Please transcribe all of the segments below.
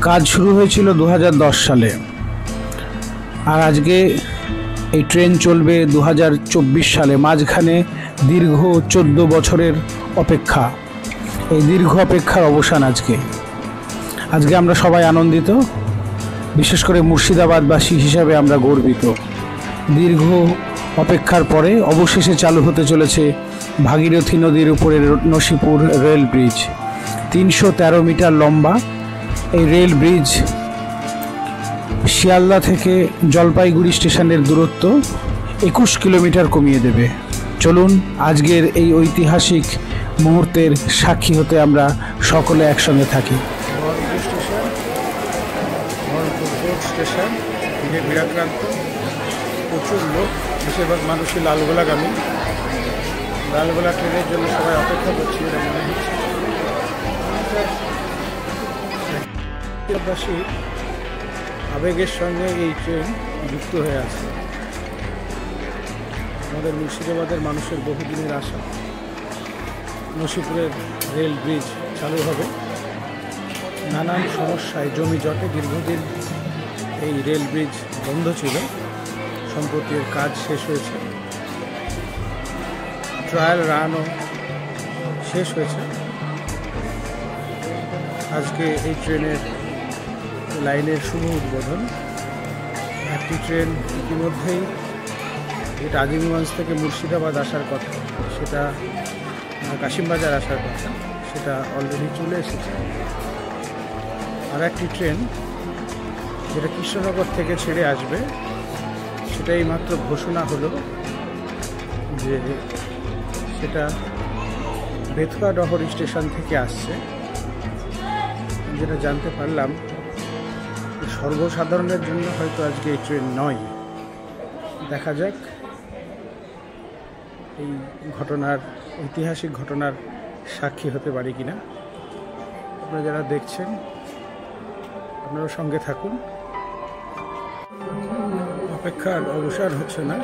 কাজ শুরু হয়েছিল 2010 সালে, আর আজকে এই ট্রেন চলবে 2024 সালে। মাঝখানে দীর্ঘ 14 বছরের অপেক্ষা, এই দীর্ঘ অপেক্ষার অবসান আজকে আমরা সবাই আনন্দিত, বিশেষ করে মুর্শিদাবাদবাসী হিসাবে আমরা গর্বিত। দীর্ঘ অপেক্ষার পরে অবশেষে চালু হতে চলেছে ভাগীরথী নদীর উপরের নসিপুর রেল ব্রিজ। 313 মিটার লম্বা এই রেল ব্রিজ শিয়ালদা থেকে জলপাইগুড়ি স্টেশনের দূরত্ব 21 কিলোমিটার কমিয়ে দেবে। চলুন আজকের এই ঐতিহাসিক মুহূর্তের সাক্ষী হতে আমরা সকলে একসঙ্গে থাকি। স্টেশন থেকে বিরাক্রান্ত প্রচুর লোক, বেশিরভাগ মানুষই লালগোলাগামী। লালগোলা ট্রেনের জন্য সবাই অপেক্ষা করছি বলে মনে হচ্ছে। আবেগের সঙ্গে এই ট্রেন যুক্ত হয়ে আছে। আমাদের মুর্শিদাবাদের মানুষের বহুদিনের আশা, নসিপুরের রেল ব্রিজ চালু হবে। নানান সমস্যায় জমি জটে দীর্ঘদিন এই রেল ব্রিজ বন্ধ ছিল, সম্প্রতি এর কাজ শেষ হয়েছে, ট্রায়াল রানও শেষ হয়েছে। আজকে এই ট্রেনের লাইনের শুভ উদ্বোধন। একটি ট্রেন ইতিমধ্যেই যেটা আজিমগঞ্জ থেকে মুর্শিদাবাদ আসার কথা, সেটা কাশিমবাজার আসার কথা, সেটা অলরেডি চলে এসেছে। আর একটি ট্রেন যেটা কৃষ্ণনগর থেকে ছেড়ে আসবে, সেটাই মাত্র ঘোষণা হলো যে সেটা বেথুয়াডহর স্টেশন থেকে আসছে। যেটা জানতে পারলাম সর্বসাধারণের জন্য হয়তো আজকে এই ট্রেন নয়। দেখা যাক এই ঘটনার, ঐতিহাসিক ঘটনার সাক্ষী হতে পারি কিনা। আপনারা যারা দেখছেন আপনারা সঙ্গে থাকুন। অপেক্ষার অবসান হচ্ছে না,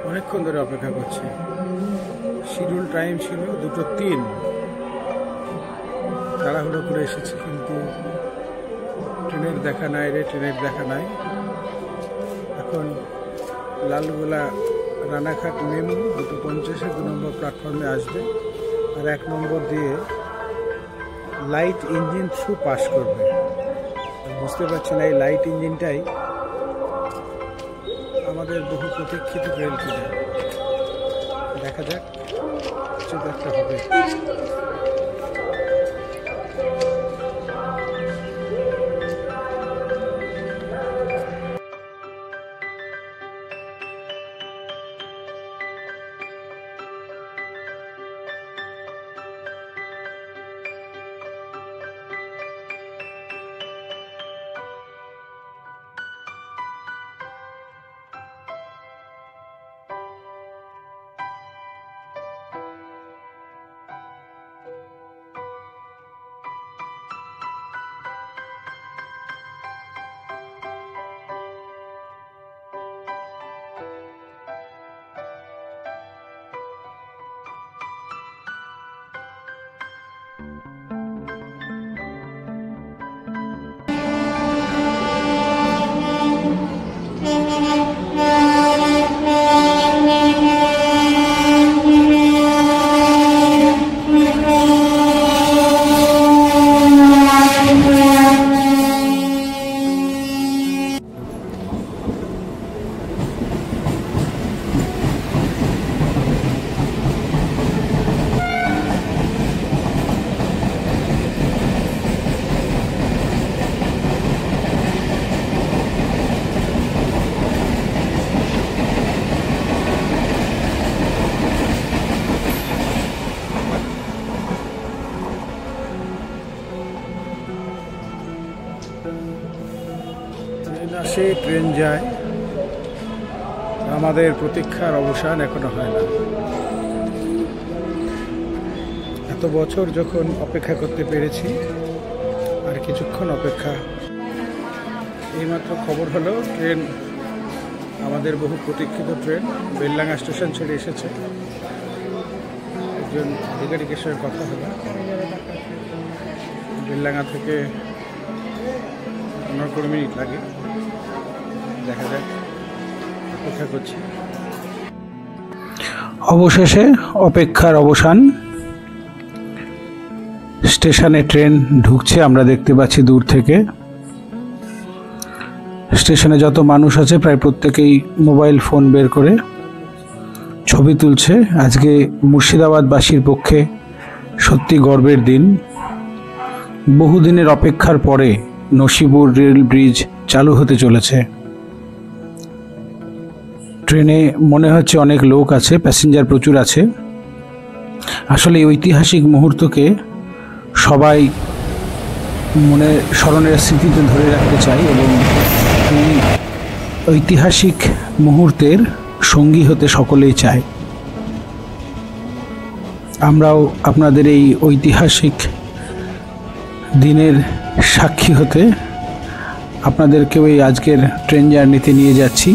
অনেকক্ষণ ধরে অপেক্ষা করছি। শিডিউল টাইম ছিল 2:03, তাড়াহুড়ো করে এসেছি, কিন্তু ট্রেনের দেখা নাই রে, ট্রেনের দেখা নাই। এখন লালগোলা রানাঘাট মেমু 2:50 2 নম্বর প্ল্যাটফর্মে আসবে, আর 1 নম্বর দিয়ে লাইট ইঞ্জিন থ্রু পাস করবে। বুঝতে পারছেন এই লাইট ইঞ্জিনটাই আমাদের বহু প্রতীক্ষিত রেল ট্রেন। দেখা যাক কিছু একটা হবে। আসে, ট্রেন যায়, আমাদের প্রতীক্ষার অবসান এখনো হয় না। এত বছর যখন অপেক্ষা করতে পেরেছি, আর কিছুক্ষণ অপেক্ষা। এইমাত্র খবর হলো ট্রেন, আমাদের বহু প্রতীক্ষিত ট্রেন বেলডাঙ্গা স্টেশন ছেড়ে এসেছে। একজন আধিকারিকের সঙ্গে কথা হলো, বেলডাঙ্গা থেকে 15-20 মিনিট লাগে, দেখা যাক, অপেক্ষা করছি। অবশেষে অপেক্ষার অবসান, স্টেশনে ট্রেন ঢুকছে আমরা দেখতে পাচ্ছি দূর থেকে। স্টেশনে যত মানুষ আছে প্রায় প্রত্যেকেই মোবাইল ফোন বের করে ছবি তুলছে। আজকে মুর্শিদাবাদবাসীর পক্ষে সত্যি গর্বের দিন। বহুদিনের অপেক্ষার পরে নসিপুর রেল ব্রিজ চালু হতে চলেছে। ট্রেনে মনে হচ্ছে অনেক লোক আছে, প্যাসেঞ্জার প্রচুর আছে। আসলে এই ঐতিহাসিক মুহূর্তকে সবাই মনে স্মরণের স্মৃতিতে ধরে রাখতে চাই এবং এই ঐতিহাসিক মুহূর্তের সঙ্গী হতে সকলেই চায়। আমরাও আপনাদের এই ঐতিহাসিক দিনের সাক্ষী হতে আপনাদেরকেও এই আজকের ট্রেন জার্নিতে নিয়ে যাচ্ছি।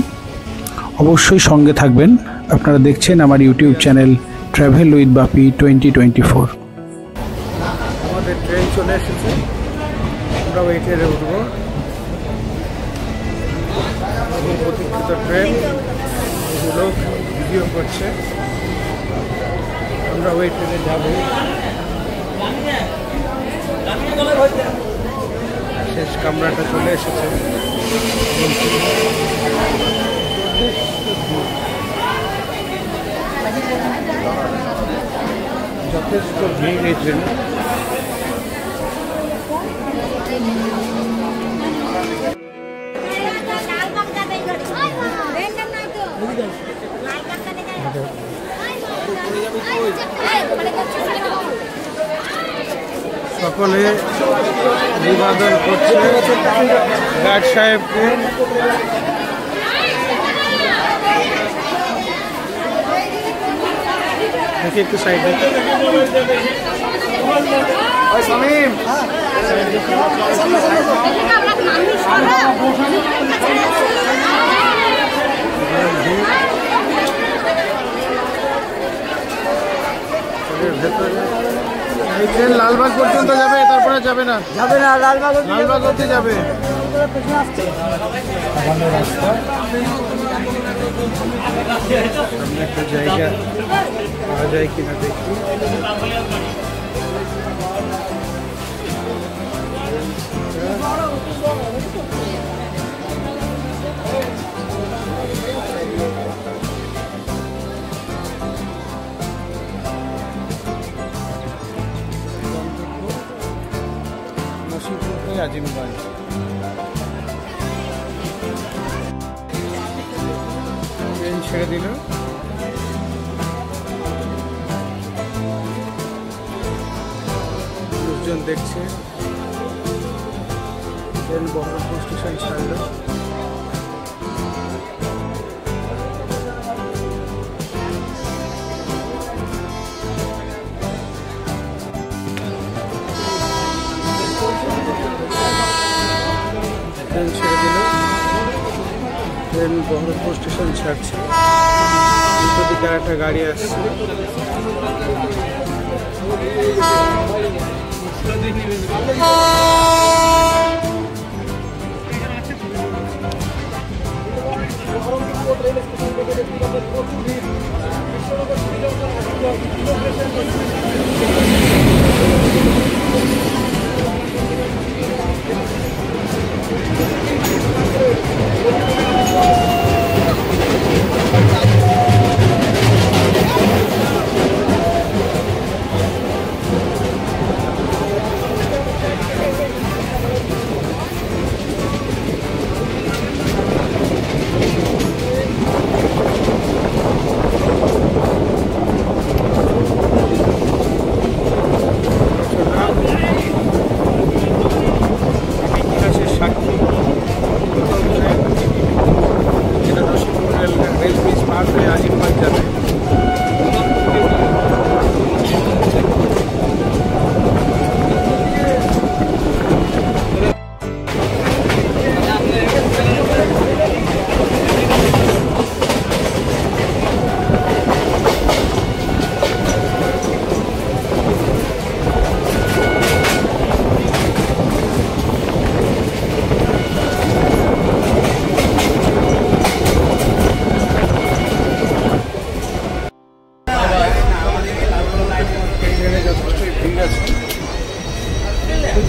অবশ্যই সঙ্গে থাকবেন। আপনারা দেখছেন আমার ইউটিউব চ্যানেল ট্রাভেল উইথ বাপি 2024। আমাদের ট্রেন চলে এসেছে, আমরা ওয়েটারে উঠব। প্রতীক্ষিত ট্রেন, লোক ভিডিও করছে, আমরা ওয়েটারে যাব। শেষ কামরাটা চলে এসেছে। যথেষ্ট ভিড় এই ট্রেনে। সকলে অভিবাদন করছে গার্ড সাহেবকে। দেখি একটু সাইডে। শামীম এই ট্রেন লালবাগ পর্যন্ত যাবে, তারপরে যাবে না? যাবে না, লালবাগ অবধি যাবে। রাস্তা সামনে একটা জায়গা পাওয়া যায় কিনা দেখি। আজিমগঞ্জ ট্রেন ছেড়ে দিল। লোকজন দেখছে। ট্রেন বহরমপুর স্টেশন ছাড়লো। ট্রেন ছেড়ে দিল। ট্রেন বহরমপুর স্টেশন ছাড়ছে। দিকে একটা গাড়ি আসছে।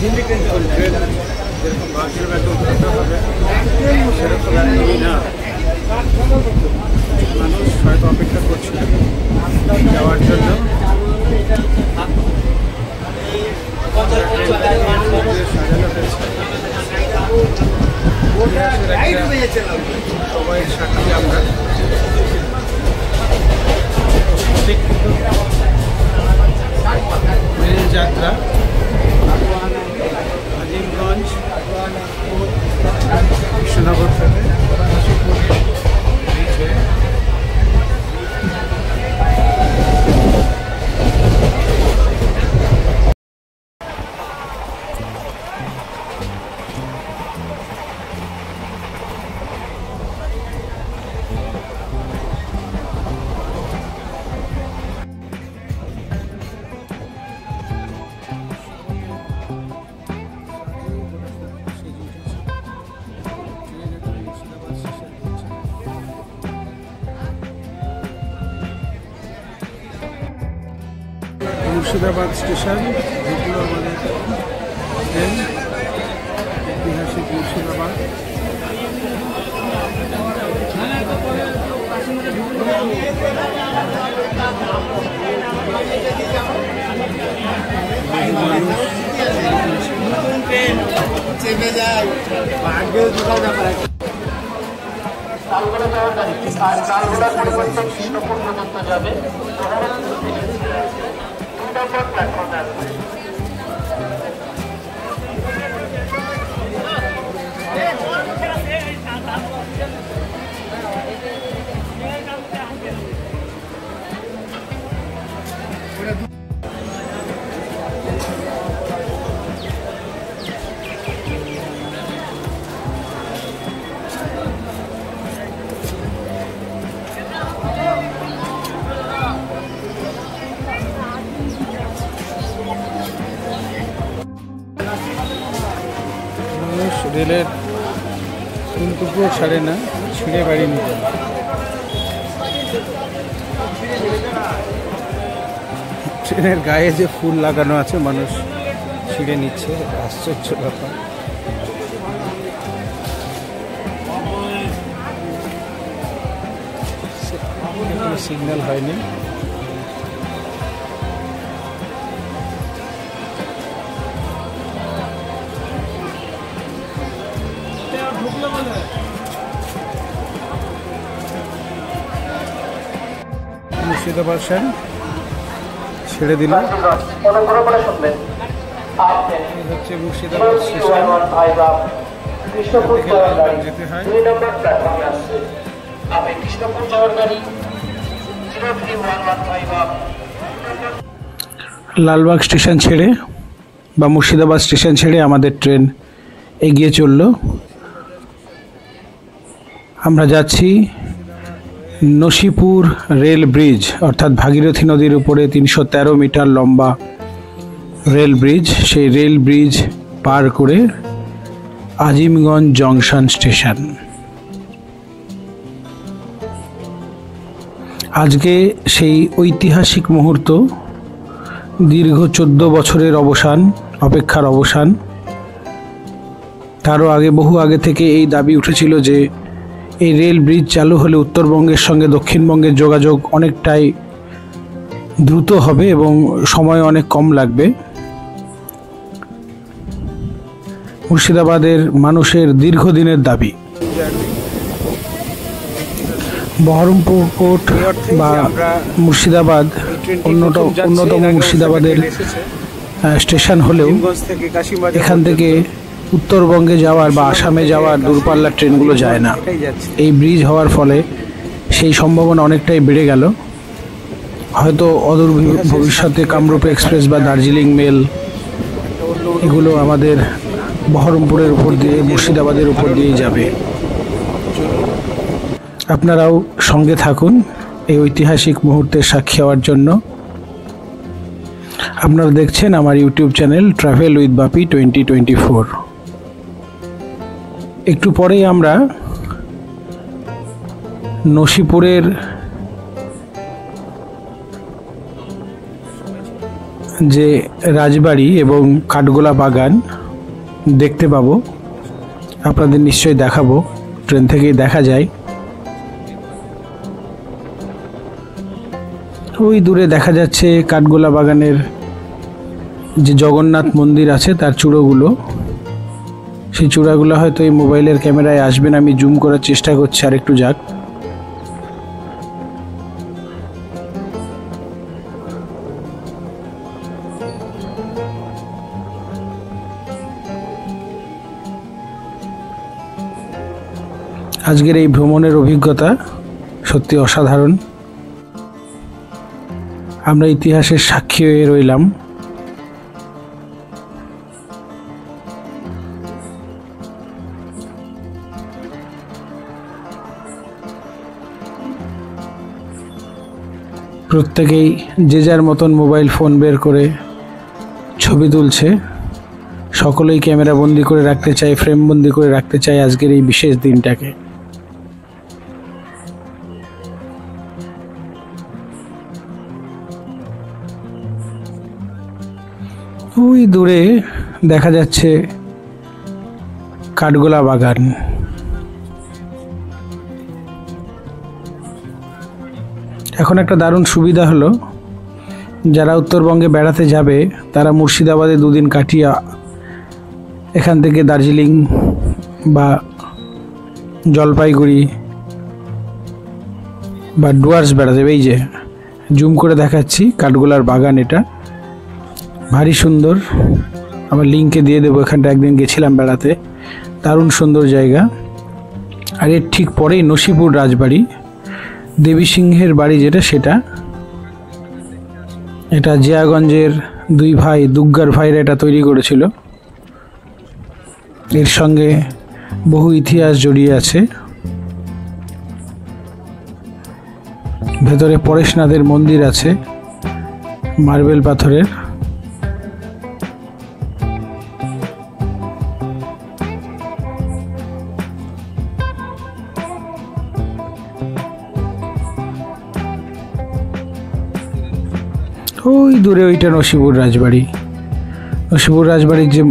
যেরকম বাসের বেতন করতে হবে সেরকম না, মানুষ হয়তো অপেক্ষা করছিল যাওয়ার জন্য। সবাই সাক্ষী আমরা রেল যাত্রা আজিমগঞ্জ কৃষ্ণনগর থেকে মুর্শিদাবাদ স্টেশন, যেগুলো আমাদের ট্রেন, ঐতিহাসিক মুর্শিদাবাদ। রেলের টুকরো ছাড়ে না, ছিঁড়ে বাড়ি নিতে। ট্রেনের গায়ে যে ফুল লাগানো আছে মানুষ ছিঁড়ে নিচ্ছে, আশ্চর্য ব্যাপার। সিগন্যাল হয়নি। মুর্শিদাবাদ ছেড়ে দিল। হচ্ছে মুর্শিদাবাদ স্টেশন, যেতে হয়। লালবাগ স্টেশন ছেড়ে বা মুর্শিদাবাদ স্টেশন ছেড়ে আমাদের ট্রেন এগিয়ে চলল। আমরা যাচ্ছি নসিপুর রেল ব্রিজ, অর্থাৎ ভাগীরথী নদীর উপরে 313 মিটার লম্বা রেল ব্রিজ। সেই রেল ব্রিজ পার করে আজিমগঞ্জ জংশন স্টেশন। আজকে সেই ঐতিহাসিক মুহূর্ত, দীর্ঘ 14 বছরের অপেক্ষার অবসান। তারও আগে, বহু আগে থেকে এই দাবি উঠেছিল যে এই রেল ব্রিজ চালু হলে উত্তরবঙ্গের সঙ্গে দক্ষিণবঙ্গের যোগাযোগ অনেকটাই দ্রুত হবে এবং সময় অনেক কম লাগবে। মুর্শিদাবাদের মানুষের দীর্ঘদিনের দাবি। বহরমপুর কোর্ট বা মুর্শিদাবাদ অন্যতম মুর্শিদাবাদের স্টেশন হলেও এখান থেকে উত্তরবঙ্গে যাওয়ার বা আসামে যাওয়ার দূরপাল্লার ট্রেনগুলো যায় না। এই ব্রিজ হওয়ার ফলে সেই সম্ভাবনা অনেকটাই বেড়ে গেল। হয়তো অদূর ভবিষ্যতে কামরূপ এক্সপ্রেস বা দার্জিলিং মেল এগুলো আমাদের বহরমপুরের উপর দিয়ে, মুর্শিদাবাদের উপর দিয়েই যাবে। আপনারাও সঙ্গে থাকুন এই ঐতিহাসিক মুহূর্তের সাক্ষী হওয়ার জন্য। আপনারা দেখছেন আমার ইউটিউব চ্যানেল ট্রাভেল উইথ বাপি 2024। একটু পরেই আমরা নসিপুরের যে রাজবাড়ি এবং কাঠগোলা বাগান দেখতে পাবো, আপনাদের নিশ্চয়ই দেখাবো। ট্রেন থেকেই দেখা যায়। ওই দূরে দেখা যাচ্ছে কাঠগোলা বাগানের যে জগন্নাথ মন্দির আছে তার চূড়োগুলো। সেই চূড়াগুলো হয়তো এই মোবাইলের ক্যামেরায় আসবে না, আমি জুম করার চেষ্টা করছি, আর একটু যাক। আজকের এই ভ্রমণের অভিজ্ঞতা সত্যি অসাধারণ। আমরা ইতিহাসের সাক্ষী হয়ে রইলাম। প্রত্যেকেই যে যার মতন মোবাইল ফোন বের করে ছবি তুলছে। সকলেই ক্যামেরা বন্দি করে রাখতে চায়, ফ্রেম বন্দি করে রাখতে চায় আজকের এই বিশেষ দিনটাকে। ওই দূরে দেখা যাচ্ছে কাঠগোলা বাগান। এখন একটা দারুণ সুবিধা হলো, যারা উত্তরবঙ্গে বেড়াতে যাবে তারা মুর্শিদাবাদে দুদিন কাটিয়ে এখান থেকে দার্জিলিং বা জলপাইগুড়ি বা ডুয়ার্স বেড়াতে যাবে। এই যে জুম করে দেখাচ্ছি কাঠগোলার বাগান, এটা ভারী সুন্দর। আমার লিঙ্কে দিয়ে দেবো, এখানটা একদিন গেছিলাম বেড়াতে, দারুণ সুন্দর জায়গা। আর এর ঠিক পরেই নসিপুর রাজবাড়ি, দেবী সিংহের বাড়ি যেটা, সেটা এটা জিয়াগঞ্জের দুই ভাই দুগ্গার ভাইরা এটা তৈরি করেছিল। এর সঙ্গে বহু ইতিহাস জড়িয়ে আছে। ভেতরে পরেশনাথের মন্দির আছে মার্বেল পাথরের। ওই দূরে ওইটা নসিপুর রাজবাড়ি। নসিপুর রাজবাড়ির যে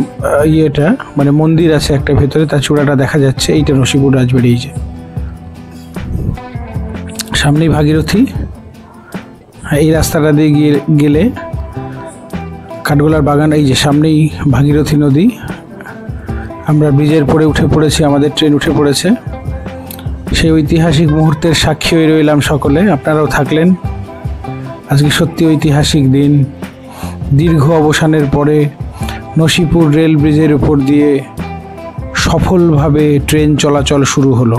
ইয়েটা মানে মন্দির আছে একটা ভেতরে, তার চূড়াটা দেখা যাচ্ছে। এইটা নসিপুর রাজবাড়ি। এই যে সামনেই ভাগীরথী। এই রাস্তাটা দিয়ে গেলে কাঠগোলার বাগান। এই যে সামনেই ভাগীরথী নদী। আমরা ব্রিজের পরে উঠে পড়েছি, আমাদের ট্রেন উঠে পড়েছে। সেই ঐতিহাসিক মুহূর্তের সাক্ষী হয়ে রইলাম সকলে, আপনারাও থাকলেন। আজকে সত্যি ঐতিহাসিক দিন। দীর্ঘ অবসানের পরে নসিপুর রেল ব্রিজের উপর দিয়ে সফলভাবে ট্রেন চলাচল শুরু হলো।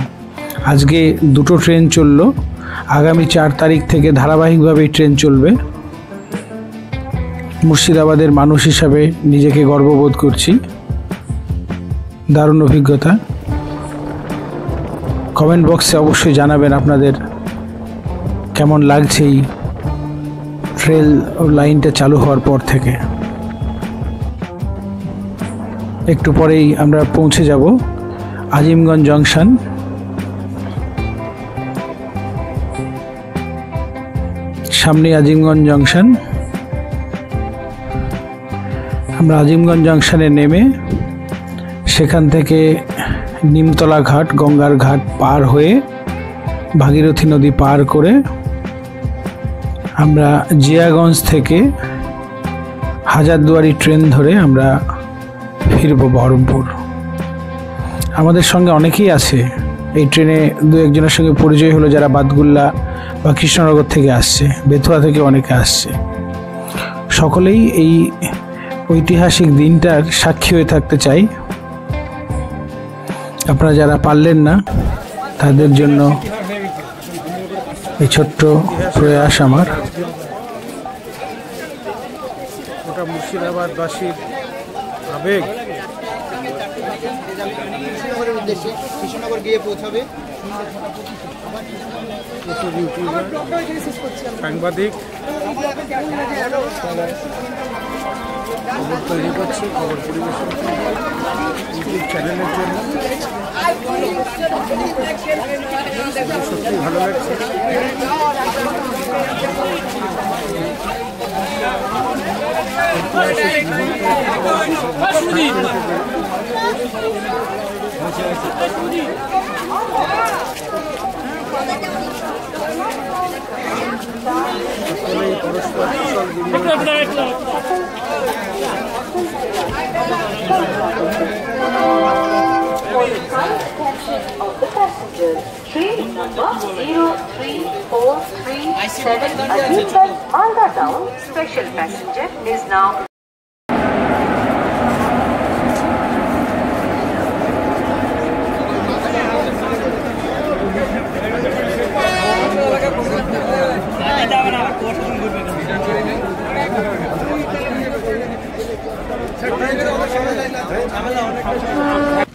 আজকে দুটো ট্রেন চললো, আগামী 4 তারিখ থেকে ধারাবাহিকভাবে ট্রেন চলবে। মুর্শিদাবাদের মানুষ হিসাবে নিজেকে গর্ববোধ করছি। দারুণ অভিজ্ঞতা। কমেন্ট বক্সে অবশ্যই জানাবেন আপনাদের কেমন লাগছে এই রেল লাইনটা চালু হওয়ার পর থেকে। একটু পরেই আমরা পৌঁছে যাব আজিমগঞ্জ জংশন। সামনে আজিমগঞ্জ জংশন। আমরা আজিমগঞ্জ জংশনে নেমে সেখান থেকে নিমতলা ঘাট, গঙ্গার ঘাট পার হয়ে ভাগীরথী নদী পার করে আমরা জিয়াগঞ্জ থেকে হাজারদুয়ারি ট্রেন ধরে আমরা ফিরব বহরমপুর। আমাদের সঙ্গে অনেকেই আছে এই ট্রেনে। দু একজনের সঙ্গে পরিচয় হলো যারা বাদগুল্লা বা কৃষ্ণনগর থেকে আসছে, বেথুয়া থেকে অনেকে আসছে। সকলেই এই ঐতিহাসিক দিনটার সাক্ষী হয়ে থাকতে চাই। আপনারা যারা পারলেন না তাদের জন্য এই ছোট্ট প্রয়াস আমার। ওটা মুর্শিদাবাদবাসীর আবেগ। কৃষ্ণনগর গিয়ে পৌঁছাবে। সাংবাদিক খবর তৈরি করছে, খবর পরিবেশন ইউটিউব চ্যানেলের জন্য। সত্যি ভালো লাগছে। Of the passengers, train number 03437 Azimgad Malda Town special passenger is now ঝামেলা